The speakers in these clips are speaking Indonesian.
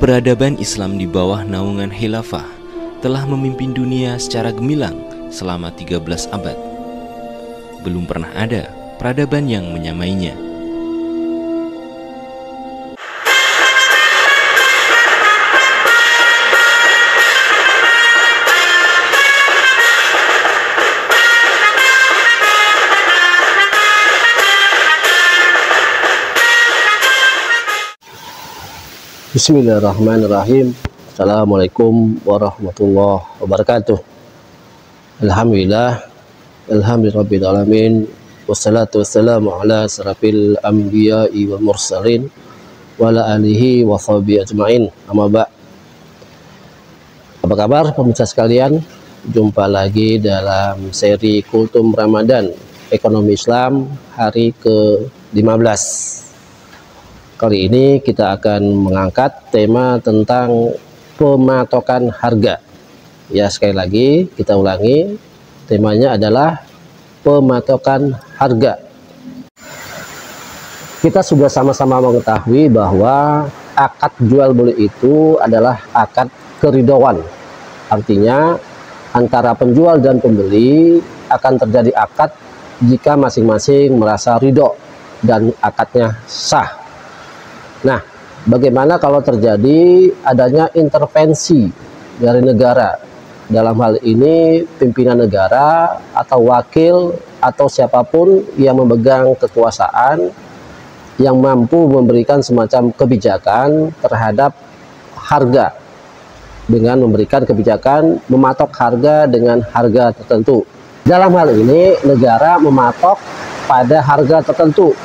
Peradaban Islam di bawah naungan khilafah telah memimpin dunia secara gemilang selama 13 abad. Belum pernah ada peradaban yang menyamainya. Bismillahirrahmanirrahim. Assalamualaikum warahmatullahi wabarakatuh. Alhamdulillahirabbil alamin. Wassalatu wassalamu ala asrafil anbiya'i wal mursalin wa ala alihi wa sahbihi ajmain. Amma ba'd. Apa kabar pemirsa sekalian? Jumpa lagi dalam seri Kultum Ramadan Ekonomi Islam hari ke-15. Kali ini kita akan mengangkat tema tentang pematokan harga. Ya, sekali lagi kita ulangi, temanya adalah pematokan harga. Kita sudah sama-sama mengetahui bahwa akad jual beli itu adalah akad keridhoan. Artinya antara penjual dan pembeli akan terjadi akad jika masing-masing merasa ridho dan akadnya sah. Nah, bagaimana kalau terjadi adanya intervensi dari negara? Dalam hal ini pimpinan negara atau wakil atau siapapun yang memegang kekuasaan yang mampu memberikan semacam kebijakan terhadap harga dengan memberikan kebijakan mematok harga dengan harga tertentu. Dalam hal ini negara mematok pada harga tertentu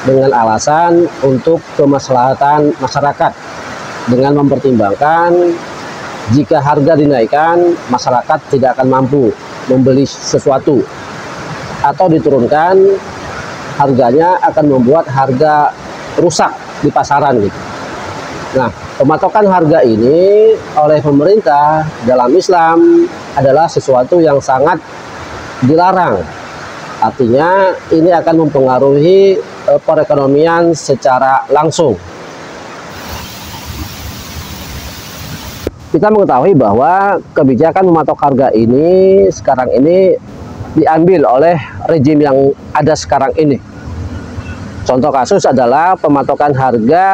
dengan alasan untuk kemaslahatan masyarakat, dengan mempertimbangkan jika harga dinaikkan masyarakat tidak akan mampu membeli sesuatu, atau diturunkan harganya akan membuat harga rusak di pasaran gitu. Nah, pematokan harga ini oleh pemerintah dalam Islam adalah sesuatu yang sangat dilarang. Artinya ini akan mempengaruhi perekonomian secara langsung. Kita mengetahui bahwa kebijakan mematok harga ini sekarang ini diambil oleh rejim yang ada sekarang ini. Contoh kasus adalah pematokan harga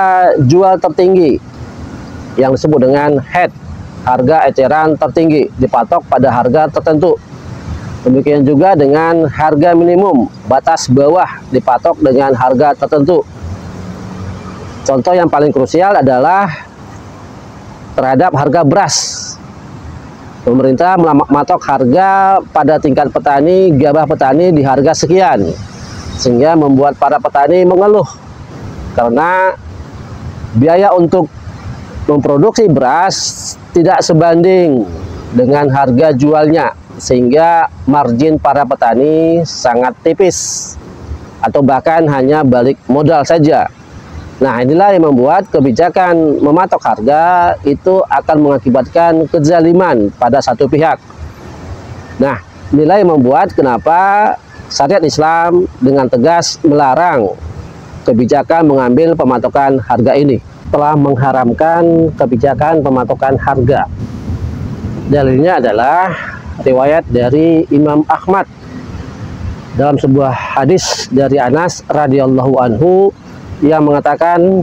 jual tertinggi yang disebut dengan HET, harga eceran tertinggi, dipatok pada harga tertentu. Demikian juga dengan harga minimum, batas bawah dipatok dengan harga tertentu. Contoh yang paling krusial adalah terhadap harga beras. Pemerintah mematok harga pada tingkat petani, gabah petani di harga sekian, sehingga membuat para petani mengeluh karena biaya untuk memproduksi beras tidak sebanding dengan harga jualnya, sehingga margin para petani sangat tipis atau bahkan hanya balik modal saja. Nah, inilah yang membuat kebijakan mematok harga itu akan mengakibatkan kezaliman pada satu pihak. Nah, inilah yang membuat kenapa syariat Islam dengan tegas melarang kebijakan mengambil pematokan harga ini, telah mengharamkan kebijakan pematokan harga. Dalilnya adalah riwayat dari Imam Ahmad dalam sebuah hadis dari Anas radhiyallahu anhu yang mengatakan,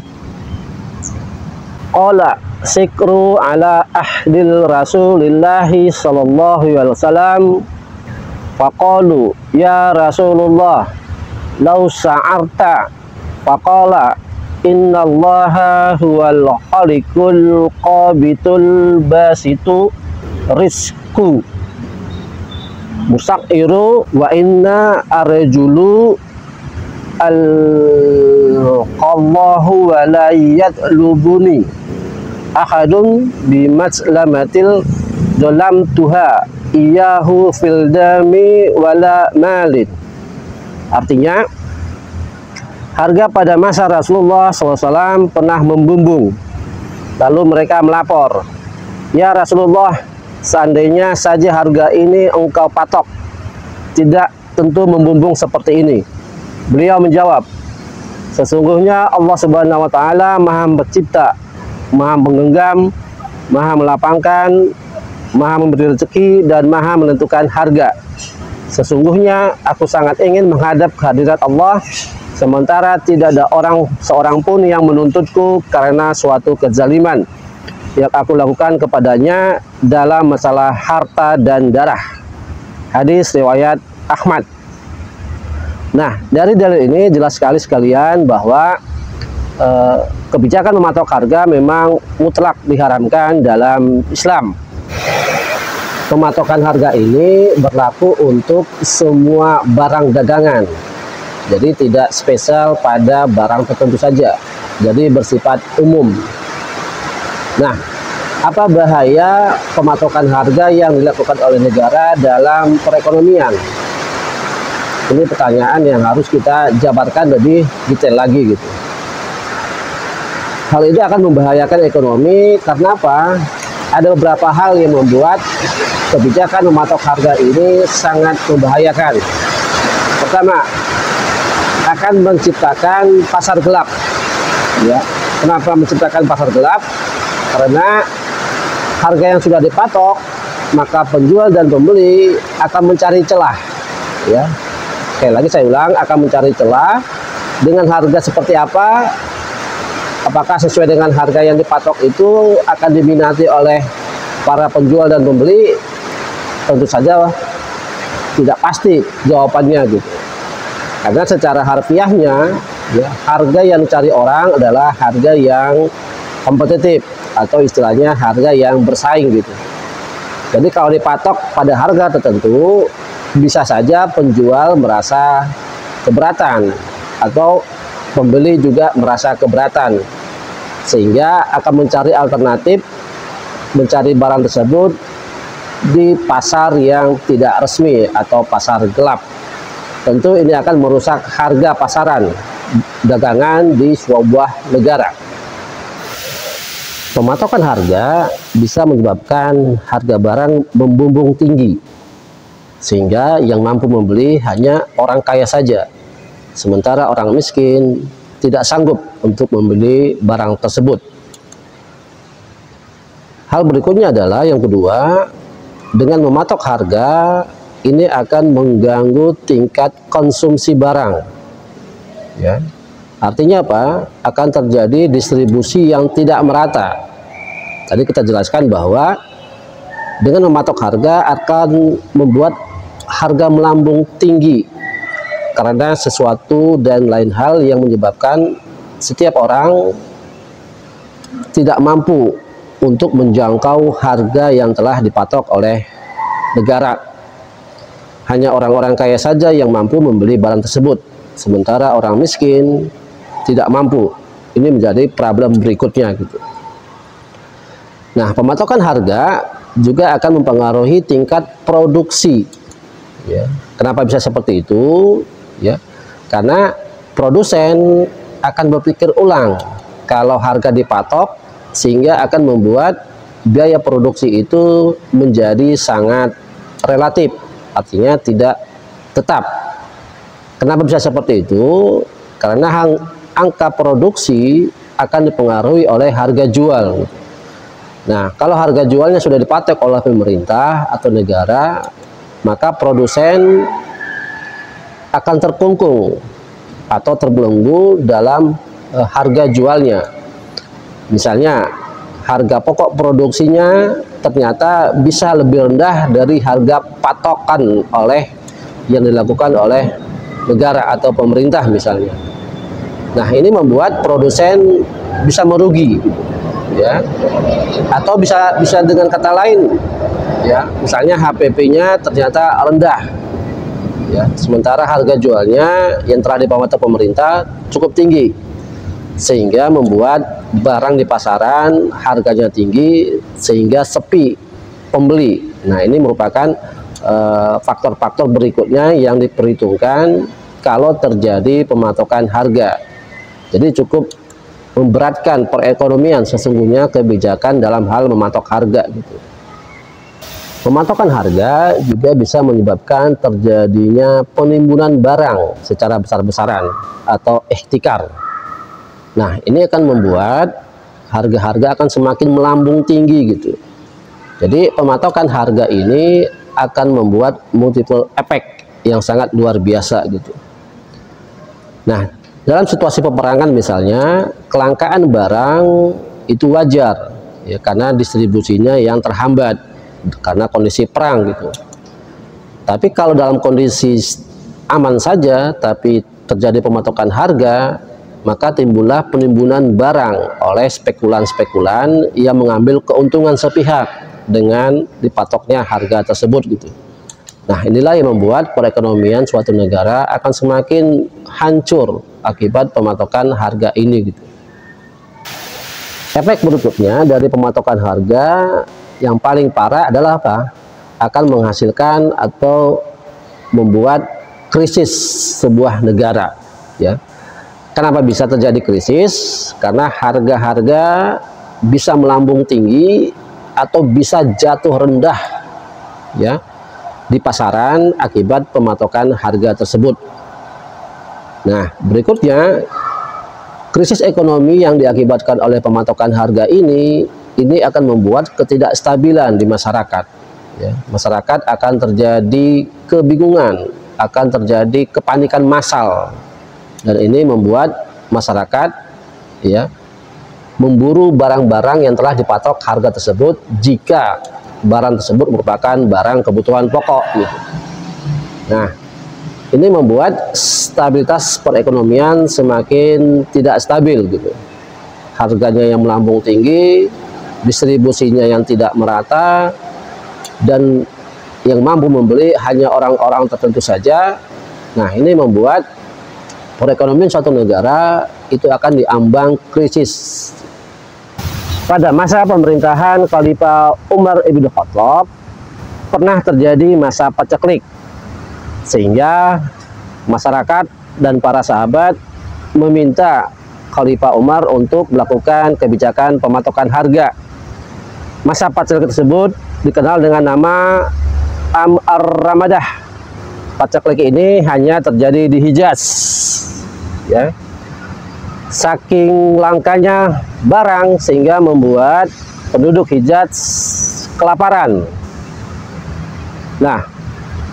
qala sikru ala ahdil rasulillahi sallallahu alaihi wasallam faqalu ya Rasulullah law sa'arta faqala innallaha huwal khaliqul qabitul basitu rizqu musaqiru wa inna arjulu alqallahu wa la yadlubuni ahadun bimaslamatil dalam tuha iyahu fil dami wala malin. Artinya harga pada masa Rasulullah SAW pernah membumbung, lalu mereka melapor, ya Rasulullah, seandainya saja harga ini engkau patok, tidak tentu membumbung seperti ini. Beliau menjawab, sesungguhnya Allah Subhanahu wa taala Maha Pencipta Maha menggenggam, Maha melapangkan, Maha memberi rezeki, dan Maha menentukan harga. Sesungguhnya aku sangat ingin menghadap kehadirat Allah, sementara tidak ada seorang pun yang menuntutku karena suatu kezaliman yang aku lakukan kepadanya dalam masalah harta dan darah. Hadis riwayat Ahmad. Nah, dari dalil ini jelas sekali sekalian bahwa kebijakan mematok harga memang mutlak diharamkan dalam Islam. Pematokan harga ini berlaku untuk semua barang dagangan, jadi tidak spesial pada barang tertentu saja, jadi bersifat umum. Nah, apa bahaya pematokan harga yang dilakukan oleh negara dalam perekonomian? Ini pertanyaan yang harus kita jabarkan lebih detail lagi gitu. Hal ini akan membahayakan ekonomi karena apa? Ada beberapa hal yang membuat kebijakan mematok harga ini sangat membahayakan. Pertama, akan menciptakan pasar gelap. Ya, kenapa menciptakan pasar gelap? Karena harga yang sudah dipatok, maka penjual dan pembeli akan mencari celah. Ya, sekali lagi saya ulang, akan mencari celah dengan harga seperti apa. Apakah sesuai dengan harga yang dipatok itu akan diminati oleh para penjual dan pembeli? Tentu saja tidak pasti jawabannya gitu. Karena secara harfiahnya, ya, harga yang dicari orang adalah harga yang kompetitif atau istilahnya harga yang bersaing gitu. Jadi kalau dipatok pada harga tertentu, bisa saja penjual merasa keberatan atau pembeli juga merasa keberatan, sehingga akan mencari alternatif, mencari barang tersebut di pasar yang tidak resmi atau pasar gelap. Tentu ini akan merusak harga pasaran dagangan di sebuah negara. Pematokan harga bisa menyebabkan harga barang membumbung tinggi, sehingga yang mampu membeli hanya orang kaya saja, sementara orang miskin tidak sanggup untuk membeli barang tersebut. Hal berikutnya adalah yang kedua, dengan mematok harga ini akan mengganggu tingkat konsumsi barang. Ya. Artinya apa? Akan terjadi distribusi yang tidak merata. Tadi kita jelaskan bahwa dengan mematok harga akan membuat harga melambung tinggi karena sesuatu dan lain hal yang menyebabkan setiap orang tidak mampu untuk menjangkau harga yang telah dipatok oleh negara. Hanya orang-orang kaya saja yang mampu membeli barang tersebut, sementara orang miskin tidak mampu. Ini menjadi problem berikutnya gitu. Nah, pematokan harga juga akan mempengaruhi tingkat produksi. Ya. Kenapa bisa seperti itu? Ya, karena produsen akan berpikir ulang kalau harga dipatok, sehingga akan membuat biaya produksi itu menjadi sangat relatif, artinya tidak tetap. Kenapa bisa seperti itu? Karena angka produksi akan dipengaruhi oleh harga jual. Nah, kalau harga jualnya sudah dipatok oleh pemerintah atau negara, maka produsen akan terkungkung atau terbelenggu dalam harga jualnya. Misalnya harga pokok produksinya ternyata bisa lebih rendah dari harga patokan yang dilakukan oleh negara atau pemerintah misalnya. Nah, ini membuat produsen bisa merugi, ya. Atau bisa dengan kata lain, ya, misalnya HPP-nya ternyata rendah, ya, sementara harga jualnya yang telah dipamatok pemerintah cukup tinggi, sehingga membuat barang di pasaran harganya tinggi sehingga sepi pembeli. Nah, ini merupakan faktor-faktor berikutnya yang diperhitungkan kalau terjadi pematokan harga. Jadi cukup memberatkan perekonomian sesungguhnya kebijakan dalam hal mematok harga gitu. Pematokan harga juga bisa menyebabkan terjadinya penimbunan barang secara besar-besaran atau ihtikar. Nah, ini akan membuat harga-harga akan semakin melambung tinggi gitu. Jadi pematokan harga ini akan membuat multiple efek yang sangat luar biasa gitu. Nah, dalam situasi peperangan misalnya, kelangkaan barang itu wajar ya, karena distribusinya yang terhambat karena kondisi perang gitu. Tapi kalau dalam kondisi aman saja tapi terjadi pematokan harga, maka timbullah penimbunan barang oleh spekulan-spekulan yang mengambil keuntungan sepihak dengan dipatoknya harga tersebut gitu. Nah, inilah yang membuat perekonomian suatu negara akan semakin hancur akibat pematokan harga ini gitu. Efek berikutnya dari pematokan harga yang paling parah adalah apa? Akan menghasilkan atau membuat krisis sebuah negara ya. Kenapa bisa terjadi krisis? Karena harga-harga bisa melambung tinggi atau bisa jatuh rendah ya di pasaran akibat pematokan harga tersebut. Nah, berikutnya, krisis ekonomi yang diakibatkan oleh pematokan harga ini akan membuat ketidakstabilan di masyarakat ya. Masyarakat akan terjadi kebingungan, akan terjadi kepanikan massal, dan ini membuat masyarakat ya memburu barang-barang yang telah dipatok harga tersebut jika barang tersebut merupakan barang kebutuhan pokok gitu. Nah, ini membuat stabilitas perekonomian semakin tidak stabil gitu. Harganya yang melambung tinggi, distribusinya yang tidak merata, dan yang mampu membeli hanya orang-orang tertentu saja. Nah, ini membuat perekonomian suatu negara itu akan diambang krisis. Pada masa pemerintahan Khalifah Umar ibn Khattab pernah terjadi masa paceklik, sehingga masyarakat dan para sahabat meminta Khalifah Umar untuk melakukan kebijakan pematokan harga. Masa paceklik tersebut dikenal dengan nama Am Ar-Ramadah. Paceklik ini hanya terjadi di Hijaz ya. Saking langkanya barang sehingga membuat penduduk Hijaz kelaparan. Nah,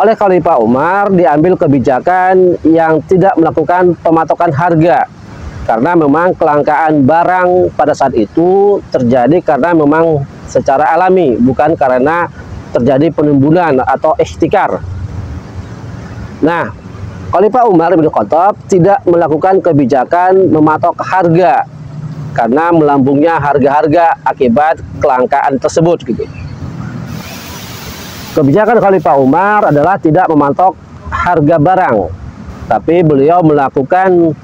oleh Khalifah Umar diambil kebijakan yang tidak melakukan pematokan harga, karena memang kelangkaan barang pada saat itu terjadi karena memang secara alami, bukan karena terjadi penimbunan atau ihtikar. Nah, Khalifah Umar bin Khattab tidak melakukan kebijakan mematok harga karena melambungnya harga-harga akibat kelangkaan tersebut gitu. Kebijakan Khalifah Umar adalah tidak mematok harga barang, tapi beliau melakukan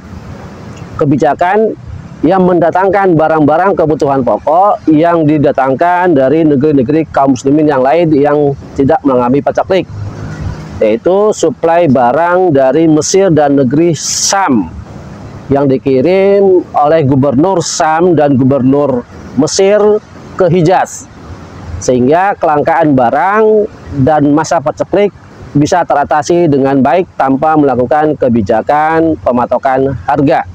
kebijakan yang mendatangkan barang-barang kebutuhan pokok yang didatangkan dari negeri-negeri kaum muslimin yang lain yang tidak mengalami paceklik, yaitu suplai barang dari Mesir dan negeri Syam yang dikirim oleh gubernur Syam dan gubernur Mesir ke Hijaz, sehingga kelangkaan barang dan masa paceklik bisa teratasi dengan baik tanpa melakukan kebijakan pematokan harga.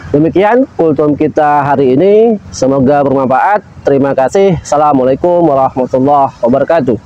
Demikian kultum kita hari ini, semoga bermanfaat. Terima kasih. Assalamualaikum warahmatullahi wabarakatuh.